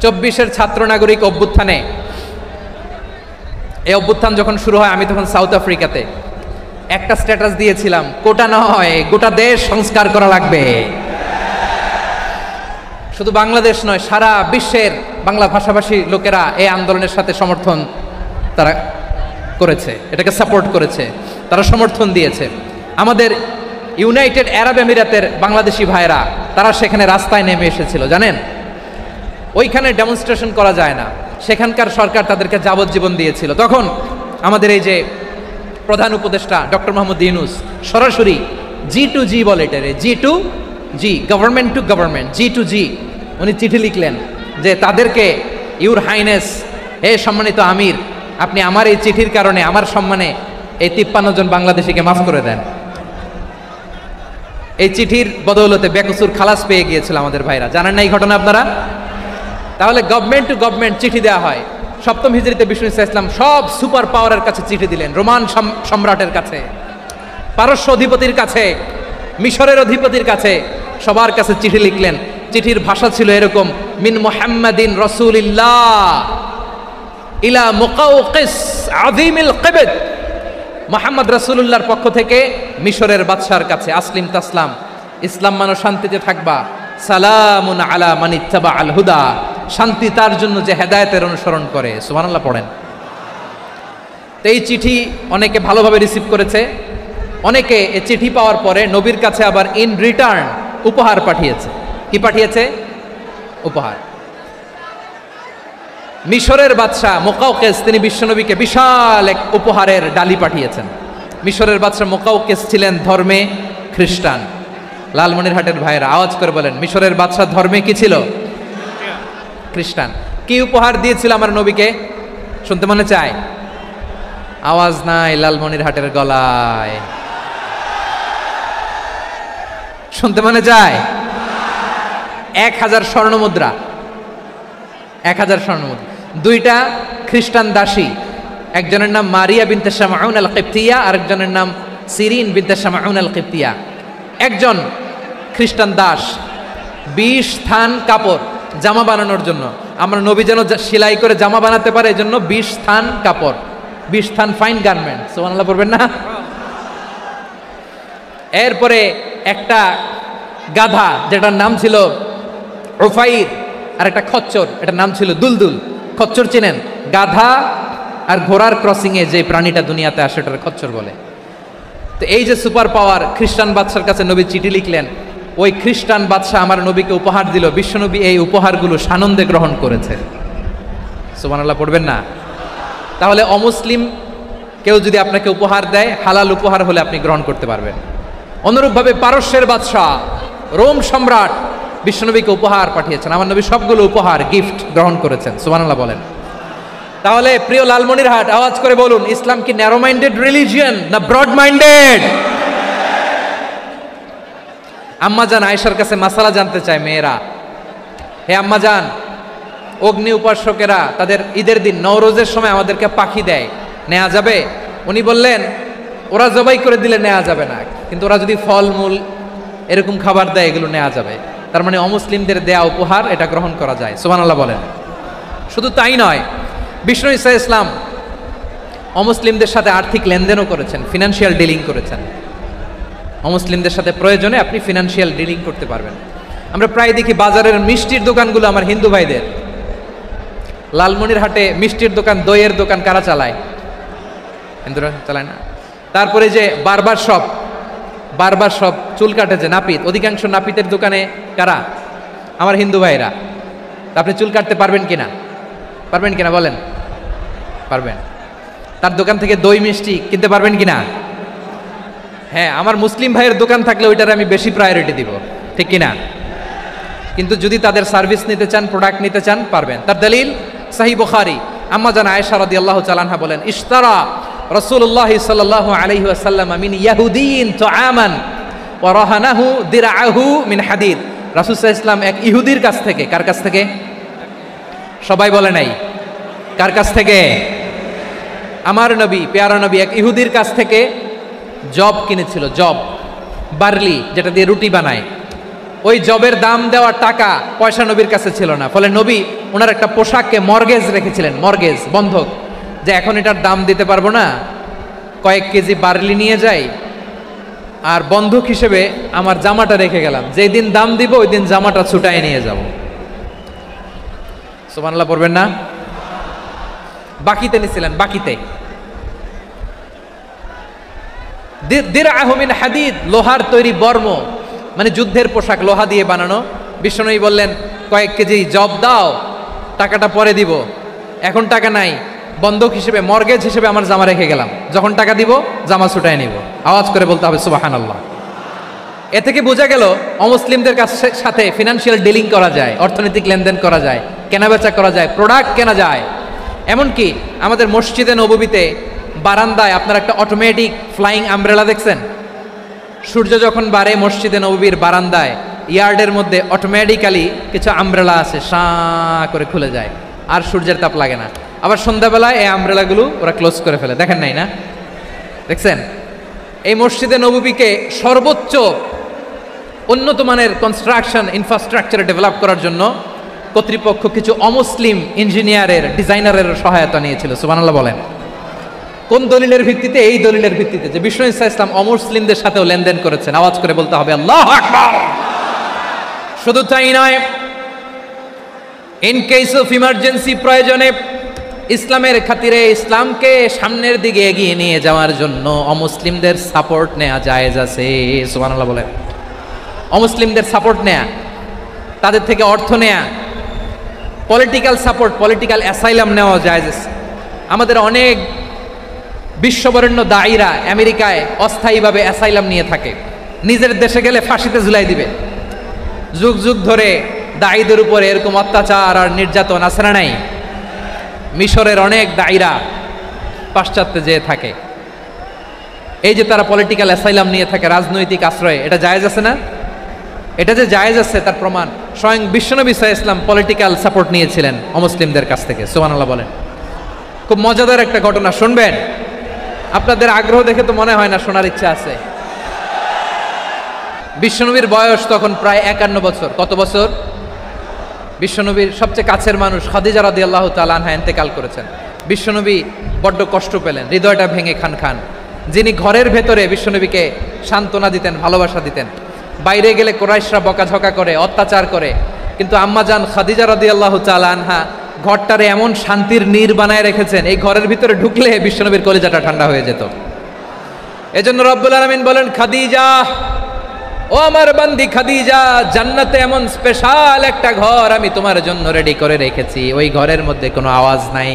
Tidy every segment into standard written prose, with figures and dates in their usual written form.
24-এর ছাত্র নাগরিক অভ্যুত্থানে, এই অভ্যুত্থান যখন শুরু হয় আমি তখন সাউথ আফ্রিকাতে একটা স্ট্যাটাস দিয়েছিলাম, কোটা নয় গোটা দেশ সংস্কার করা লাগবে। শুধু বাংলাদেশ নয়, সারা বিশ্বের বাংলা ভাষাভাষী লোকেরা এই আন্দোলনের সাথে সমর্থন তারা করেছে, এটাকে সাপোর্ট করেছে, তারা সমর্থন দিয়েছে। আমাদের ইউনাইটেড আরব আমিরাতের বাংলাদেশি ভাইরা তারা সেখানে রাস্তায় নেমে এসেছিল, জানেন? ওইখানে ডেমনস্ট্রেশন করা যায় না, সেখানকার সরকার তাদেরকে যাবজ্জীবন দিয়েছিল। তখন আমাদের এই যে প্রধান উপদেষ্টা ডক্টর মোহাম্মদ ইউনূস সরাসরি G2G বলে, এটারে G2G, government to government, G2G, উনি চিঠি লিখলেন যে তাদেরকে, ইউর হাইনেস, হে সম্মানিত আমির, আপনি আমার এই চিঠির কারণে আমার সম্মানে এই 53 জন বাংলাদেশিকে মাফ করে দেন। এই চিঠির বদৌলতে বেকসুর খালাস পেয়ে গিয়েছিল আমাদের ভাইরা, জানেন না এই ঘটনা আপনারা? তাহলে গভর্নমেন্ট টু গভর্নমেন্ট চিঠি দেওয়া হয়। 7ম হিজরিতে বিষ্ণু ইসা ইসলাম সব সুপার পাওয়ারের কাছে চিঠি দিলেন, রোমান সম্রাটের কাছে, পারস্য অধিপতির কাছে, মিশরের অধিপতির কাছে, সবার কাছে চিঠি লিখলেন। চিঠির ভাষা ছিল এরকম, মিন মুহাম্মাদিন রাসূলিল্লাহ ইলা মুকাওকিস আযীমিল কিবত, মুহাম্মদ রাসূলুল্লাহর পক্ষ থেকে মিশরের বাদশার কাছে, আসলিম তাসলাম, ইসলাম মানো শান্তিতে থাকবা, সালামুন আলা মান ইত্তাবা আল হুদা, শান্তি তার জন্য যে হেদায়েতের অনুসরণ করে। সুবহানাল্লাহ পড়েন। তো এই চিঠি অনেকে ভালোভাবে রিসিভ করেছে, অনেকে এই চিঠি পাওয়ার পরে নবীর কাছে আবার ইন রিটার্ন উপহার পাঠিয়েছে। কি পাঠিয়েছে? উপহার। মিশরের বাদশাহ মুকাওকিস তিনি বিশ্বনবীকে বিশাল এক উপহারের ডালি পাঠিয়েছেন। মিশরের বাদশাহ মুকাওকিস ছিলেন ধর্মে খ্রিস্টান। লালমনিরহাটের ভাইয়েরা আওয়াজ করে বলেন, মিশরের বাদশাহ ধর্মে কি ছিল? খ্রিস্টান। কি উপহার দিয়েছিল আমার নবীকে? শুনতে মনে চায়? আওয়াজ নাই লালমনিরহাটের গলায়, শুনতে মনে চায়? 1000 স্বর্ণমুদ্রা, 1000 স্বর্ণমুদ্রা। 2টা খ্রিস্টান দাসী, একজনের নাম মারিয়া বিনতে শামাউন আল কিবতিয়া, আরেকজনের নাম সিরিন বিনতে শামাউন আল কিবতিয়া। একজন খ্রিস্টান দাস 20 থান কাপড় জামা বানানোর জন্য, আমরা নবী যেন সেলাই করে জামা বানাতে পারে এজন্য 20 থান কাপড়, 20 থান ফাইন গার্মেন্ট, সুবহানাল্লাহ পড়বেন না? এরপরে একটা গাধা যেটার নাম ছিল উফাইর, আর একটা খচ্চর, এটার নাম ছিল দুলদুল। খচ্চর চেনেন? গাধা আর ঘোড়ার ক্রসিংয়ে যে প্রাণীটা দুনিয়াতে আসে ওটার খচ্চর বলে। তো এই যে সুপার পাওয়ার খ্রিস্টান বাদশার কাছে নবী চিঠি লিখলেন, ওই খ্রিস্টান বাদশা আমার নবীকে উপহার দিল, বিশ্বনবী এই উপহারগুলো সানন্দে গ্রহণ করেছে। সুবহানাল্লাহ পড়বেন না? তাহলে অমুসলিম কেউ যদি আপনাকে উপহার দেয়, হালাল উপহার হলে আপনি গ্রহণ করতে পারবেন। অনুরূপভাবে পারস্যের বাদশাহ, রোম সম্রাট বিশ্বনবীকে উপহার পাঠিয়েছেন, আমার নবী সবগুলো উপহার গিফট গ্রহণ করেছেন। সুবহানাল্লাহ বলেন। তাহলে প্রিয় লালমনিরহাট আওয়াজ করে বলুন, ইসলাম কি ন্যারো মাইন্ডেড রিলিজিয়ন না ব্রড মাইন্ডেড? আম্মাজান আয়েশার কাছে মাসালা জানতে চায় মেয়েরা, হে আম্মাজান, অগ্নি উপাসকেরা তাদের ঈদের দিন নওরোজের সময় আমাদেরকে পাখি দেয়, নেওয়া যাবে? উনি বললেন, ওরা জবাই করে দিলে নেওয়া যাবে না, কিন্তু ওরা যদি ফলমূল এরকম খাবার দেয় এগুলো নেওয়া যাবে। তার মানে অমুসলিমদের দেয়া উপহার এটা গ্রহণ করা যায়। সুবহানাল্লাহ বলেন। শুধু তাই নয়, বিষ্ণু ঈসা ইসলাম অমুসলিমদের সাথে আর্থিক লেনদেনও করেছেন, ফিনান্সিয়াল ডিলিং করেছেন। অমুসলিমদের সাথে প্রয়োজনে আপনি ফিনান্সিয়াল ডিলিং করতে পারবেন। আমরা প্রায় দেখি বাজারের মিষ্টির দোকানগুলো আমার হিন্দু ভাইদের। লালমনিরহাটে মিষ্টির দোকান, দইয়ের দোকান কারা চালায়? হিন্দুরা চালায় না। তারপরে যে বারবার শপ, চুল কাটে যে নাপিত, অধিকাংশ নাপিতের দোকানে কারা? আমার হিন্দু ভাইরা। আপনি চুল কাটতে পারবেন কিনা? পারবেন কিনা বলেন? পারবেন। তার দোকান থেকে দই মিষ্টি কিনতে পারবেন কিনা? হ্যাঁ, আমার মুসলিম ভাইয়ের দোকান থাকলে ওইটারে আমি বেশি প্রায়োরিটি দিব, ঠিক কিনা? কিন্তু যদি তাদের সার্ভিস নিতে চান, প্রোডাক্ট নিতে চান, পারবেন। তার দলিল সহিহ বুখারী, আম্মা জান আয়েশা রাদিয়াল্লাহু তাআলা আনহা বলেন, ইশতারা রাসূলুল্লাহ সাল্লাল্লাহু আলাইহি ওয়াসাল্লাম মিন ইয়াহুদিয়িন তুআমান ওয়া রাহানাহু দিরআহু মিন হাদিদ। রাসূল সাল্লাল্লাহু আলাইহি ওয়াসাল্লাম এক ইহুদির কাছ থেকে, কার কাছ থেকে? সবাই বলে নাই কার কাছ থেকে? আমার নবী, পেয়ারা নবী এক ইহুদির কাছ থেকে জব কিনেছিল, জব, বার্লি, যেটা দিয়ে রুটি বানায়। ওই জবের দাম দেওয়ার টাকা পয়সা নবীর কাছে ছিল না, ফলে নবী ওনার একটা পোশাককে মর্গেজ রেখেছিলেন, মর্গেজ বন্ধক, যে এখন এটার দাম দিতে পারবো না, কয়েক কেজি বার্লি নিয়ে যাই আর বন্ধক হিসেবে আমার জামাটা রেখে গেলাম, যেই দিন দাম দিব ওই দিন জামাটা ছুটাই নিয়ে যাব। সুবহানাল্লাহ পড়বেন না? বাকিতে নিছিলেন, বাকিতে। দিরআহু মিন হাদিদ, লোহার তৈরি বর্ম, মানে যুদ্ধের পোশাক, লোহা দিয়ে বানানো। বিশ্বনবী বললেন কয়েক কেজি জব দাও, টাকাটা পরে দিব, এখন টাকা নাই, বন্ধক হিসেবে মর্গেজ হিসেবে আমার জামা রেখে গেলাম, যখন টাকা দিব জামা ছুটাই নিব। আওয়াজ করে বলতে হবে সুবহানাল্লাহ। এ থেকে বোঝা গেল অমুসলিমদের সাথে ফিনান্সিয়াল ডিলিং করা যায়, অর্থনৈতিক লেনদেন করা যায়, কেনাবেচা করা যায়, প্রোডাক্ট কেনা যায়। এমনকি আমাদের মসজিদে নববীতে বারান্দায় আপনার একটা অটোমেটিক ফ্লাইং আমব্রেলা দেখছেন? সূর্য যখন বাড়ে মসজিদে নববীর বারান্দায় ইয়ার্ডের মধ্যে অটোমেটিক্যালি কিছু আমব্রেলা আছে, শাঁ করে খুলে যায়, আর সূর্যের তাপ লাগে না। আবার সন্ধ্যাবেলায় এই আমব্রেলাগুলো ওরা ক্লোজ করে ফেলে, দেখেন নাই না? দেখছেন? এই মসজিদে নববীকে সর্বোচ্চ উন্নত মানের কনস্ট্রাকশন ইনফ্রাস্ট্রাকচারে ডেভেলপ করার জন্য কর্তৃপক্ষ কিছু অমুসলিম ইঞ্জিনিয়ারের, ডিজাইনারের সহায়তা নিয়েছিল। সুবহানাল্লাহ বলেন। কোন দলিলের ভিত্তিতে? এই দলিলের ভিত্তিতে যে বিষ্ণু ঈসা ইসলাম অমুসলিমদের সাথেও লেনদেন করেছেন। আওয়াজ করে বলতে হবে আল্লাহু আকবার। শুধু তাই নয়, ইন কেস অফ ইমার্জেন্সি, প্রয়োজনে ইসলামের খাতিরে, ইসলামকে সামনের দিকে এগিয়ে নিয়ে যাওয়ার জন্য অমুসলিমদের সাপোর্ট নেওয়া জায়েজ আছে। সুবহানাল্লাহ বলেন। অমুসলিমদের সাপোর্ট নেয়া, তাদের থেকে অর্থ নেয়া, পলিটিক্যাল সাপোর্ট, পলিটিক্যাল অ্যাসাইলাম নেওয়া জায়েজ আছে। আমাদের অনেক বিশ্ববরেণ্য দায়ীরা আমেরিকায় অস্থায়ীভাবে অ্যাসাইলাম নিয়ে থাকে, নিজের দেশে গেলে ফাঁসিতে ঝুলাই দিবে। যুগ যুগ ধরে দায়ীদের উপরে এরকম অত্যাচার আর নির্যাতন আছে না নাই? মিশরের অনেক দায়ীরা পাশ্চাত্যে যেয়ে থাকে, এই যে তারা পলিটিক্যাল অ্যাসাইলাম নিয়ে থাকে, রাজনৈতিক আশ্রয়, এটা জায়েজ আছে না? এটা যে জায়েজ আছে তার প্রমাণ স্বয়ং বিশ্বনবী সাল্লাল্লাহু আলাইহি ওয়াসাল্লাম পলিটিক্যাল সাপোর্ট নিয়েছিলেন অমুসলিমদের কাছ থেকে। সুবহানাল্লাহ বলেন। খুব মজাদার একটা ঘটনা, শুনবেন? আপনাদের আগ্রহ দেখে তো মনে হয় না শোনার ইচ্ছা আছে। বিশ্বনবীর বয়স তখন প্রায় 51 বছর। কত বছর? বিশ্বনবীর সবচেয়ে কাছের মানুষ খাদিজা রাদিয়াল্লাহু তাআলা আনহা ইন্তেকাল করেছেন। বিশ্বনবী বড্ড কষ্ট পেলেন, হৃদয়টা ভেঙে খান খান। যিনি ঘরের ভেতরে বিশ্বনবীকে সান্ত্বনা দিতেন, ভালোবাসা দিতেন, বাইরে গেলে কুরাইশরা বকাঝকা করে, অত্যাচার করে, কিন্তু আম্মাজান খাদিজা রাদিয়াল্লাহু তাআলা আনহা ঘরটারে এমন শান্তির নীড় বানায় রেখেছেন, এই ঘরের ভিতরে ঢুকলে বিশ্বনবীর কলিজাটা ঠান্ডা হয়ে যেত। এজন্য রব্বুল আলামিন বলেন, খাদিজা, ও আমার বান্দি খাদিজা, জান্নাতে এমন স্পেশাল একটা ঘর আমি তোমার জন্য রেডি করে রেখেছি। ওই ঘরের মধ্যে কোনো আওয়াজ নাই,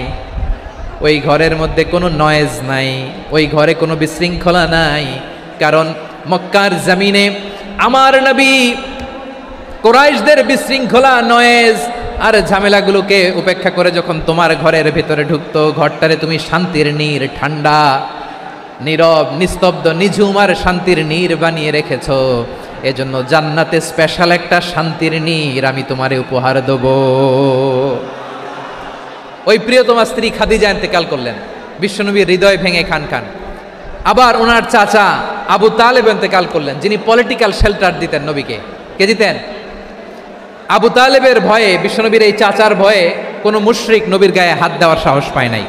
ওই ঘরের মধ্যে কোনো নয়েজ নাই, ওই ঘরে কোনো বিশৃঙ্খলা নাই। কারণ মক্কার জমিনে আমার নবী কুরাইশদের বিশৃঙ্খলা, নয়েজ আর ঝামেলাগুলোকে উপেক্ষা করে যখন তোমার ঘরের ভিতরে ঢুকতো, ঘরটারে তুমি শান্তির নীড়, ঠান্ডা, নীরব, নিস্তব্ধ, নিঝুম আর শান্তির নীড় বানিয়ে রেখেছো। এজন্য জান্নাতে স্পেশাল একটা শান্তির নীড় আমি তোমারে উপহার দেব। ওই প্রিয়তমা স্ত্রী খাদিজা ইন্তেকাল করলেন, বিশ্বনবীর হৃদয় ভেঙে খান খান। আবার ওনার চাচা আবু তালেব ইন্তেকাল করলেন, যিনি পলিটিক্যাল শেল্টার দিতেন নবীকে। কে দিতেন? আবু তালেবের ভয়ে, বিশ্বনবীর এই চাচার ভয়ে কোনো মুশরিক নবীর গায়ে হাত দেওয়ার সাহস পায় নাই।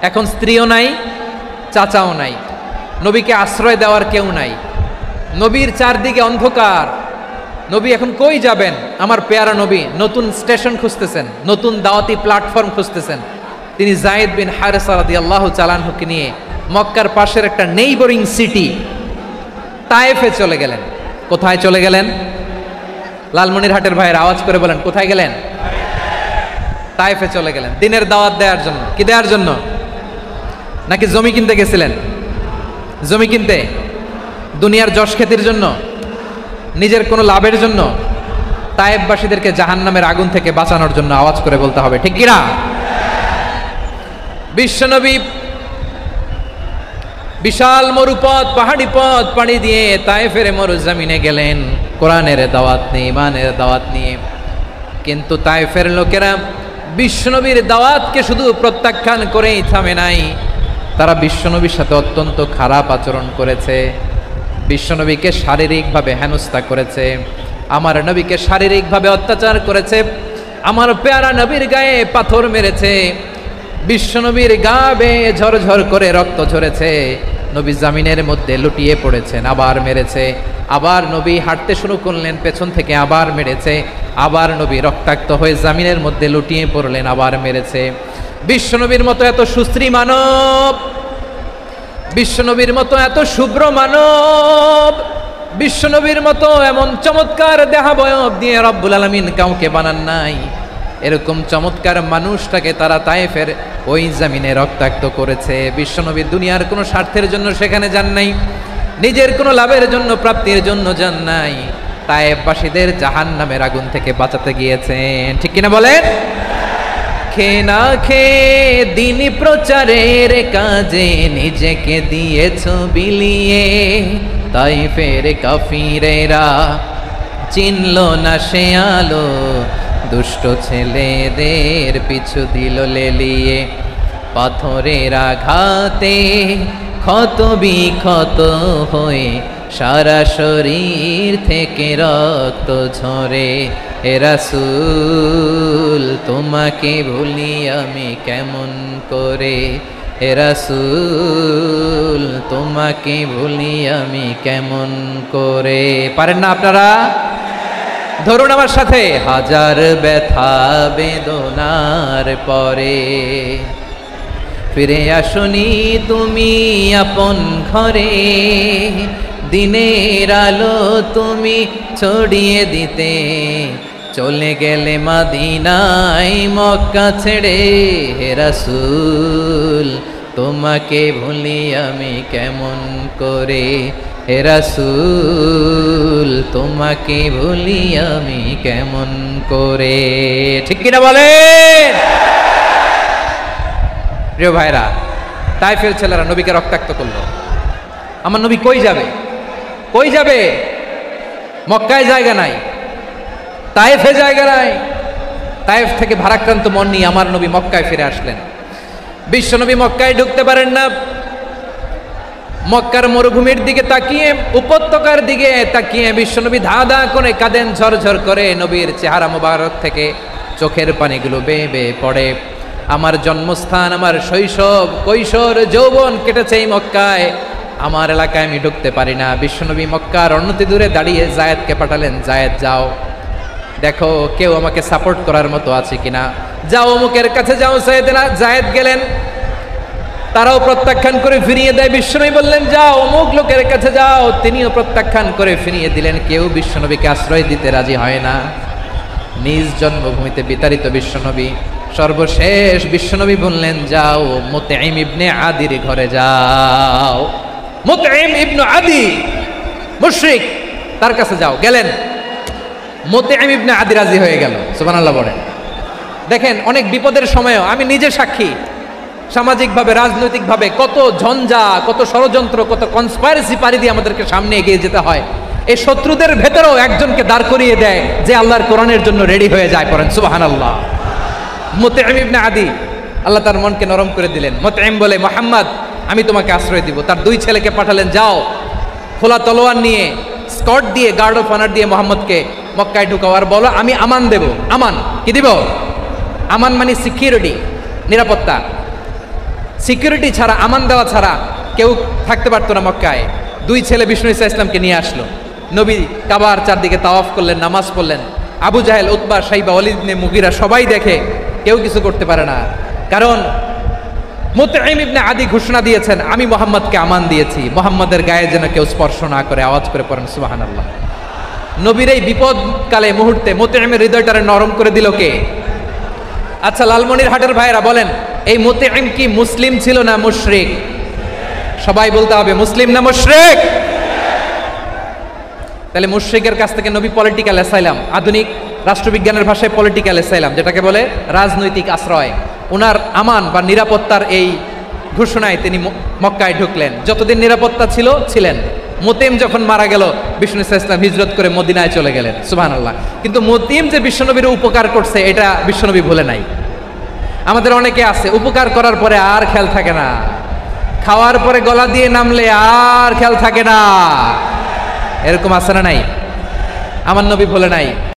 এখন স্ত্রীও নাই, চাচাও নাই, নবীকে আশ্রয় দেওয়ার কেউ নাই, নবীর চারদিকে অন্ধকার। নবী এখন কই যাবেন? আমার পেয়ারা নবী নতুন স্টেশন খুঁজতেছেন, নতুন দাওয়াতি প্ল্যাটফর্ম খুঁজতেছেন। তিনি যায়েদ বিন হারেসা রাদিয়াল্লাহু তাআলা আনহুকে নিয়ে মক্কার পাশের একটা নেইবরিং সিটি তায়েফে চলে গেলেন। কোথায় চলে গেলেন? লালমনিরহাটের ভাইয়ের আওয়াজ করে বলেন, কোথায় গেলেন? তায়েফে চলে গেলেন দিনের দাওয়াত দেওয়ার জন্য। কি দেওয়ার জন্য? নাকি জমি কিনতে গেছিলেন? জমি কিনতে? দুনিয়ার যশ খ্যাতির জন্য? নিজের কোনো লাভের জন্য? তায়েফবাসীদেরকে জাহান্নামের আগুন থেকে বাঁচানোর জন্য। আওয়াজ করে বলতে হবে ঠিক কিনা? বিশ্বনবী বিশাল মরুপথ, পাহাড়ি পথ পাড়ি দিয়ে তায়েফের মরুজমিনে গেলেন কোরআনের দাওয়াত নিয়ে, ইমানের দাওয়াত নিয়ে। কিন্তু তায়েফের লোকেরা বিশ্বনবীর দাওয়াতকে শুধু প্রত্যাখ্যান করেই থামে নাই, তারা বিশ্বনবীর সাথে অত্যন্ত খারাপ আচরণ করেছে, বিশ্বনবীকে শারীরিকভাবে হেনস্থা করেছে, আমার নবীকে শারীরিকভাবে অত্যাচার করেছে, আমার পেয়ারা নবীর গায়ে পাথর মেরেছে, বিশ্বনবীর গা বেয়ে ঝরঝর করে রক্ত ঝরেছে, নবী জামিনের মধ্যে লুটিয়ে পড়েছেন, আবার মেরেছে, আবার নবী হাঁটতে শুরু করলেন, পেছন থেকে আবার মেরেছে, আবার নবী রক্তাক্ত হয়ে জামিনের মধ্যে লুটিয়ে পড়লেন, আবার মেরেছে। বিশ্বনবীর মতো এত সুশ্রী মানব, বিশ্বনবীর মতো এত শুভ্র মানব, বিশ্বনবীর মতো এমন চমৎকার দেহাবয়ব দিয়ে রব্বুল আলামিন কাউকে বানান নাই। এরকম চমৎকার মানুষটাকে তারা তায়েফের ওই জমিনে রক্তাক্ত করেছে। বিশ্বনবী দুনিয়ার কোনো স্বার্থের জন্য সেখানে যান নাই, নিজের কোনো লাভের জন্য, প্রাপ্তির জন্য যান নাই, তায়েফবাসীদের জাহান্নামের আগুন থেকে বাঁচাতে গিয়েছেন। ঠিক কিনা বলেন? খেয়ে না খেয়ে দিনী প্রচারের কাজে নিজেকে দিয়েছ বিলিয়ে, তায়েফের কাফিরেরা চিনল না সে আলো, দুষ্ট ছেলেদের পিছু দিল লেলিয়ে, পাথরের আঘাতে ক্ষত বিক্ষত হয়ে সারা শরীর থেকে রক্ত ঝরে। হে রাসূল তোমাকে ভুলি আমি কেমন করে, হে রাসূল তোমাকে ভুলি আমি কেমন করে। পারেন না আপনারা? ধরুন আমার সাথে। হাজার ব্যথা বেদনার পরে ফিরে আসনি তুমি আপন ঘরে, দিনের আলো তুমি ছড়িয়ে দিতে, চলে গেলে মদিনায় মক্কা ছেড়ে। হে রাসূল তোমাকে ভুলি আমি কেমন করে, হে রাসূল তোমাকে ভুলি আমি কেমন করে। ঠিক কিনা বলেন? প্রিয় ভাইরা, তায়েফের ছেলেরা নবীকে রক্তাক্ত করলো। আমার নবী কই যাবে? কই যাবে? মক্কায় জায়গা নাই, তায়েফে জায়গা নাই। তায়েফ থেকে ভারাক্রান্ত মন নিয়ে আমার নবী মক্কায় ফিরে আসলেন। বিশ্বনবী মক্কায় ঢুকতে পারেন না। মক্কার মরুভূমির দিকে তাকিয়ে, উপত্যকার দিকে তাকিয়ে বিশ্বনবী ধা ধা করে কাঁদেন, ঝরঝর করে নবীর চেহারা মোবারক থেকে চোখের পানিগুলো বেয়ে বেয়ে পড়ে। আমার জন্মস্থান, আমার শৈশব, কৈশোর, যৌবন কেটেছে এই মক্কায়, আমার এলাকায় আমি ঢুকতে পারি না। বিশ্বনবী মক্কার অনতি দূরে দাঁড়িয়ে জায়েদকে পাঠালেন, জায়েদ যাও দেখো কেউ আমাকে সাপোর্ট করার মতো আছে কিনা, যাও অমুকের কাছে যাও। জায়েদ গেলেন, তারাও প্রত্যাখ্যান করে ফিরিয়ে দেয়। বিশ্বনবী বললেন যাও অমুক লোকের কাছে যাও, তিনিও প্রত্যাখ্যান করে ফিরিয়ে দিলেন। কেউ বিশ্বনবীকে আশ্রয় দিতে রাজি হয় না। নিজ জন্মভূমিতে বিতাড়িত বিশ্বনবী, সর্বশেষ বিশ্বনবী বললেন যাও মুতঈম ইবনে আদির ঘরে যাও। মুতঈম ইবনে আদি মুশরিক, তার কাছে যাও। গেলেন, মুতঈম ইবনে আদি রাজি হয়ে গেল। সুবহানাল্লাহ বলেন। দেখেন অনেক বিপদের সময়ও আমি নিজে সাক্ষী, সামাজিকভাবে রাজনৈতিকভাবে কত ঝঞ্ঝা, কত ষড়যন্ত্র, কত কনস্পাইরেসি পাড়ি দিয়ে আমাদেরকে সামনে এগিয়ে যেতে হয়। এই শত্রুদের ভেতরেও একজনকে দাঁড় করিয়ে দেয় যে আল্লাহর কোরআনের জন্য রেডি হয়ে যায়। পড়েন সুবহানাল্লাহ। মুতঈম ইবনে আদি, আল্লাহ তার মনকে নরম করে দিলেন। মুতঈম বলে মুহাম্মদ আমি তোমাকে আশ্রয় দিব। তার দুই ছেলেকে পাঠালেন, যাও খোলা তলোয়ার নিয়ে, স্কট দিয়ে, গার্ড অফ অনার দিয়ে মোহাম্মদকে মক্কায় ঢুকাও, আর বলো আমি আমান দেব। আমান কি দিব? আমান মানে সিকিউরিটি, নিরাপত্তা। সিকিউরিটি ছাড়া, আমান দেওয়া ছাড়া কেউ থাকতে পারতো না মক্কায়। দুই ছেলে বিষ্ণু ইসা ইসলামকে নিয়ে আসলো। নবী কাবার চারদিকে তাওয়াফ করলেন, নামাজ পড়লেন। আবু জাহেল, উতবা, শাইবা, ওয়ালিদ ইবনে মুগিরা সবাই দেখে, কেউ কিছু করতে পারে না। কারণ মুতঈম ইবনে আদি ঘোষণা দিয়েছেন আমি মুহাম্মদকে আমান দিয়েছি, মুহাম্মদের গায়ে যেন কেউ স্পর্শ না করে। আওয়াজ করে পড়েন সুবহানাল্লাহ। নবীর এই বিপদকালে মুহূর্তে মুতঈমের হৃদয়টারে নরম করে দিল কে? আচ্ছা লালমনিরহাটের ভাইরা বলেন, এই মুতঈম কি মুসলিম ছিল না মুশরিক? সবাই বলতে হবে মুসলিম না মুশরিক? তাহলে মুশরিকের কাছ থেকে নবী পলিটিক্যাল অ্যাসাইলাম, আধুনিক রাষ্ট্রবিজ্ঞানের ভাষায় পলিটিক্যাল অ্যাসাইলাম, যেটাকে বলে রাজনৈতিক আশ্রয়, ওনার আমান বা নিরাপত্তার এই ঘোষণায় তিনি মক্কায় ঢুকলেন। যতদিন নিরাপত্তা ছিল ছিলেন। মুতঈম যখন মারা গেল, বিষ্ণু ইসলাম হিজরত করে মদিনায় চলে গেলেন। সুবহানাল্লাহ। কিন্তু মুতঈম যে বিশ্বনবীর উপকার করছে এটা বিশ্বনবী ভুলে নাই। আমাদের অনেকে আছে উপকার করার পরে আর খেয়াল থাকে না, খাওয়ার পরে গলা দিয়ে নামলে আর খেয়াল থাকে না। এরকম আছে না নাই? আমার নবী ভোলে নাই।